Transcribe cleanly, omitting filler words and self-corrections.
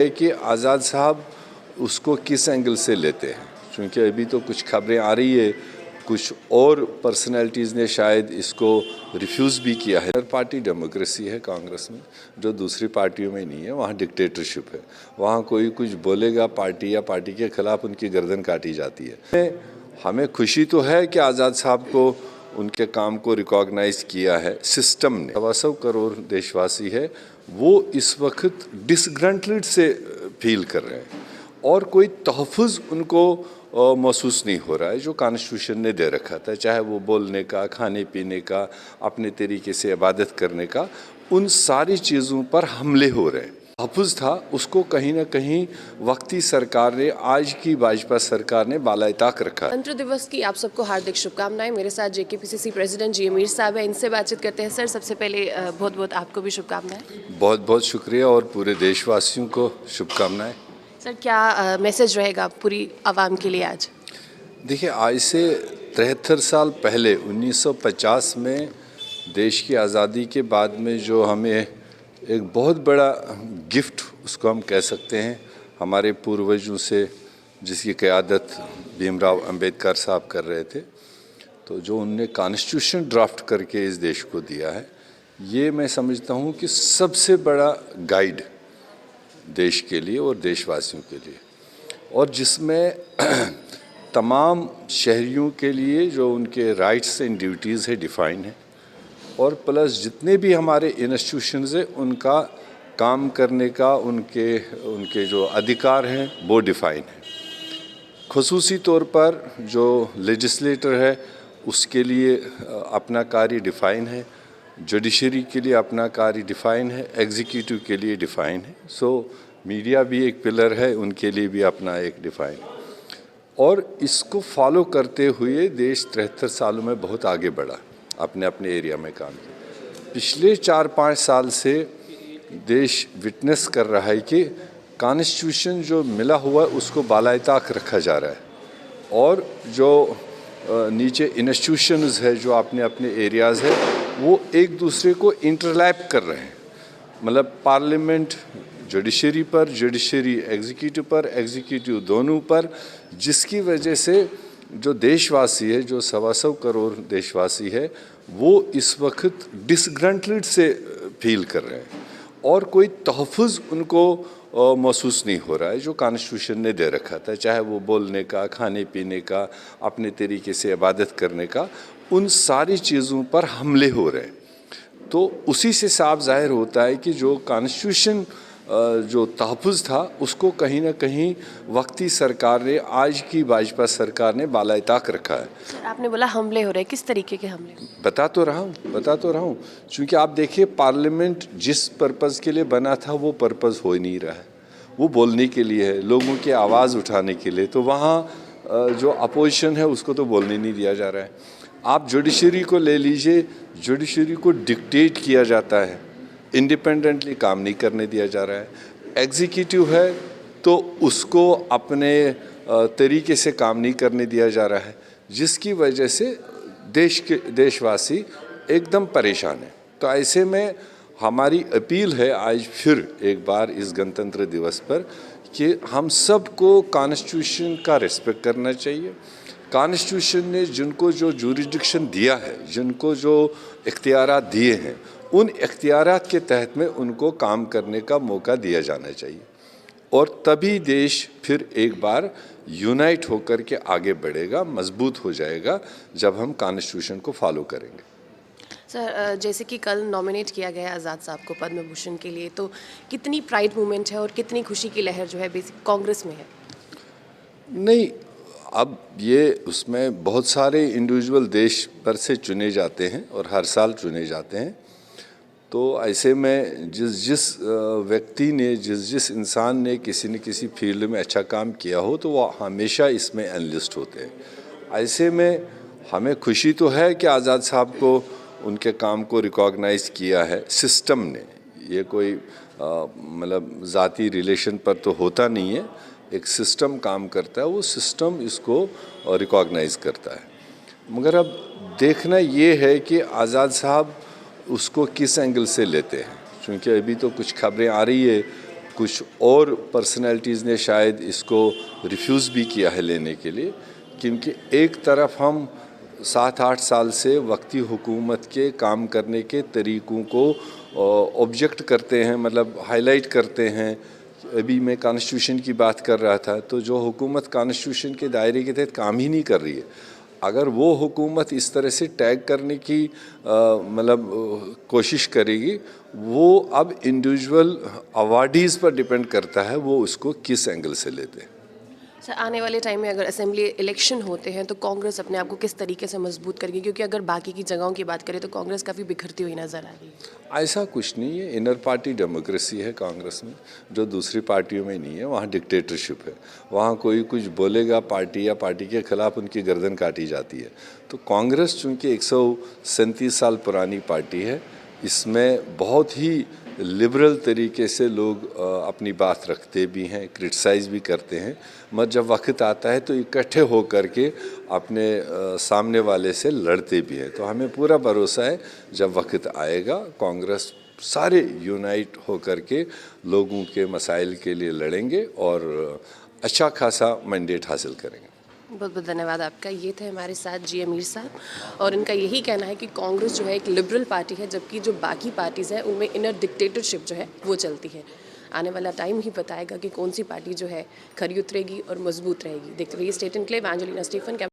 है कि आज़ाद साहब उसको किस एंगल से लेते हैं, क्योंकि अभी तो कुछ खबरें आ रही है, कुछ और पर्सनैलिटीज़ ने शायद इसको रिफ्यूज़ भी किया है। पार्टी डेमोक्रेसी है कांग्रेस में, जो दूसरी पार्टियों में नहीं है। वहाँ डिक्टेटरशिप है, वहाँ कोई कुछ बोलेगा पार्टी या पार्टी के खिलाफ उनकी गर्दन काटी जाती है। हमें खुशी तो है कि आज़ाद साहब को उनके काम को रिकॉग्नाइज़ किया है सिस्टम ने। 125 करोड़ देशवासी है, वो इस वक्त डिसग्रंटल्ड से फील कर रहे हैं और कोई तहफ़्फ़ुज़ उनको महसूस नहीं हो रहा है जो कॉन्स्टिट्यूशन ने दे रखा था, चाहे वो बोलने का, खाने पीने का, अपने तरीके से इबादत करने का। उन सारी चीज़ों पर हमले हो रहे हैं। तहफ़्फ़ुज़ था, उसको कहीं ना कहीं वक्ती सरकार ने, आज की भाजपा सरकार ने बाला-ए-ताक रखा। गणतंत्र दिवस की आप सबको हार्दिक शुभकामनाएं। मेरे साथ जेकेपीसीसी प्रेसिडेंट जी मीर साहब हैं, इनसे बातचीत करते हैं। सर, सबसे पहले बहुत बहुत आपको भी शुभकामनाएं। बहुत बहुत शुक्रिया और पूरे देशवासियों को शुभकामनाएं। सर, क्या मैसेज रहेगा पूरी आवाम के लिए आज? देखिए, आज से 73 साल पहले 1950 में देश की आज़ादी के बाद में जो हमें एक बहुत बड़ा गिफ्ट, उसको हम कह सकते हैं, हमारे पूर्वजों से, जिसकी क़यादत भीमराव अंबेडकर साहब कर रहे थे, तो जो उनने कॉन्स्टिट्यूशन ड्राफ्ट करके इस देश को दिया है, ये मैं समझता हूँ कि सबसे बड़ा गाइड देश के लिए और देशवासियों के लिए, और जिसमें तमाम शहरियों के लिए जो उनके राइट्स एंड ड्यूटीज़ है डिफ़ाइन है, और प्लस जितने भी हमारे इंस्टीट्यूशंस हैं उनका काम करने का, उनके जो अधिकार हैं वो डिफ़ाइन है। ख़ुसूसी तौर पर जो लेजिस्लेटर है उसके लिए अपना कार्य डिफ़ाइन है, जुडिशरी के लिए अपना कार्य डिफ़ाइन है, एग्जीक्यूटिव के लिए डिफ़ाइन है। सो मीडिया भी एक पिलर है, उनके लिए भी अपना एक डिफ़ाइन है, और इसको फॉलो करते हुए देश 73 सालों में बहुत आगे बढ़ा, अपने अपने एरिया में काम किया। पिछले 4-5 साल से देश विटनेस कर रहा है कि कॉन्स्टिट्यूशन जो मिला हुआ है उसको बाला-ए-ताक रखा जा रहा है, और जो नीचे इंस्टीट्यूशंस है जो अपने अपने एरियाज़ है वो एक दूसरे को इंटरलैप कर रहे हैं। मतलब पार्लियामेंट जुडिशरी पर, जुडिशरी एग्जीक्यूटिव पर, एग्जीक्यूटिव दोनों पर, जिसकी वजह से जो देशवासी है, जो 125 करोड़ देशवासी है, वो इस वक्त डिसग्रंटल्ड से फील कर रहे हैं और कोई तहफ़्फ़ुज़ उनको महसूस नहीं हो रहा है जो कॉन्स्टिट्यूशन ने दे रखा था, चाहे वो बोलने का, खाने पीने का, अपने तरीके से इबादत करने का। उन सारी चीज़ों पर हमले हो रहे हैं। तो उसी से साफ जाहिर होता है कि जो कॉन्स्टिट्यूशन जो तहफ़्फ़ुज़ था उसको कहीं ना कहीं वक्ती सरकार ने, आज की भाजपा सरकार ने बाला-ए-ताक रखा है। सर, आपने बोला हमले हो रहे हैं, किस तरीके के हमले? बता तो रहा हूँ, क्योंकि आप देखिए पार्लियामेंट जिस पर्पज़ के लिए बना था वो पर्पज़ हो ही नहीं रहा है। वो बोलने के लिए है, लोगों की आवाज़ उठाने के लिए, तो वहाँ जो अपोजिशन है उसको तो बोलने नहीं दिया जा रहा है। आप जुडिशरी को ले लीजिए, जुडिशरी को डिक्टेट किया जाता है, इंडिपेंडेंटली काम नहीं करने दिया जा रहा है। एग्जीक्यूटिव है तो उसको अपने तरीके से काम नहीं करने दिया जा रहा है, जिसकी वजह से देशवासी एकदम परेशान है। तो ऐसे में हमारी अपील है आज फिर एक बार इस गणतंत्र दिवस पर कि हम सबको कॉन्स्टिट्यूशन का रिस्पेक्ट करना चाहिए। कॉन्स्टिट्यूशन ने जिनको जो जुरिडिक्शन दिया है, जिनको जो इख्तियारात दिए हैं, उन इख्तियारात के तहत में उनको काम करने का मौका दिया जाना चाहिए, और तभी देश फिर एक बार यूनाइट होकर के आगे बढ़ेगा, मजबूत हो जाएगा, जब हम कॉन्स्टिट्यूशन को फॉलो करेंगे। सर, जैसे कि कल नॉमिनेट किया गया आज़ाद साहब को पद्म भूषण के लिए, तो कितनी प्राइड मूवमेंट है और कितनी खुशी की लहर जो है बेसिक कांग्रेस में है? नहीं, अब ये उसमें बहुत सारे इंडिविजुअल देश भर से चुने जाते हैं और हर साल चुने जाते हैं। तो ऐसे में जिस व्यक्ति ने, जिस इंसान ने किसी न किसी फील्ड में अच्छा काम किया हो तो वो हमेशा इसमें एनलिस्ट होते हैं। ऐसे में हमें खुशी तो है कि आज़ाद साहब को उनके काम को रिकॉग्नाइज़ किया है सिस्टम ने। ये कोई मतलब ज़ाती रिलेशन पर तो होता नहीं है, एक सिस्टम काम करता है, वो सिस्टम इसको रिकॉग्नाइज़ करता है। मगर अब देखना ये है कि आज़ाद साहब उसको किस एंगल से लेते हैं, क्योंकि अभी तो कुछ खबरें आ रही है, कुछ और पर्सनैलिटीज़ ने शायद इसको रिफ्यूज़ भी किया है लेने के लिए, क्योंकि एक तरफ हम 7-8 साल से वक्ती हुकूमत के काम करने के तरीक़ों को ऑब्जेक्ट करते हैं, मतलब हाईलाइट करते हैं। अभी मैं कॉन्स्टिट्यूशन की बात कर रहा था, तो जो हुकूमत कॉन्स्टिट्यूशन के दायरे के तहत काम ही नहीं कर रही है, अगर वो हुकूमत इस तरह से टैग करने की कोशिश करेगी, वो अब इंडिविजुअल अवार्डीज़ पर डिपेंड करता है वो उसको किस एंगल से लेते हैं। सर, आने वाले टाइम में अगर असेंबली इलेक्शन होते हैं तो कांग्रेस अपने आप को किस तरीके से मजबूत करेगी, क्योंकि अगर बाकी की जगहों की बात करें तो कांग्रेस काफ़ी बिखरती हुई नज़र आ रही है। ऐसा कुछ नहीं है, इनर पार्टी डेमोक्रेसी है कांग्रेस में, जो दूसरी पार्टियों में नहीं है। वहाँ डिक्टेटरशिप है, वहाँ कोई कुछ बोलेगा पार्टी या पार्टी के खिलाफ उनकी गर्दन काटी जाती है। तो कांग्रेस चूँकि 137 साल पुरानी पार्टी है, इसमें बहुत ही लिबरल तरीके से लोग अपनी बात रखते भी हैं, क्रिटिसाइज़ भी करते हैं, मगर जब वक्त आता है तो इकट्ठे हो कर के अपने सामने वाले से लड़ते भी हैं। तो हमें पूरा भरोसा है जब वक्त आएगा कांग्रेस सारे यूनाइट हो कर के लोगों के मसाइल के लिए लड़ेंगे और अच्छा खासा मैंडेट हासिल करेंगे। बहुत बहुत धन्यवाद आपका। ये थे हमारे साथ जी अमीर साहब, और इनका यही कहना है कि कांग्रेस जो है एक लिबरल पार्टी है, जबकि जो बाकी पार्टीज़ हैं उनमें इनर डिक्टेटरशिप जो है वो चलती है। आने वाला टाइम ही बताएगा कि कौन सी पार्टी जो है खरी उतरेगी और मजबूत रहेगी। देखते रहिए स्टेट एनक्लेव। Angelina Stephen.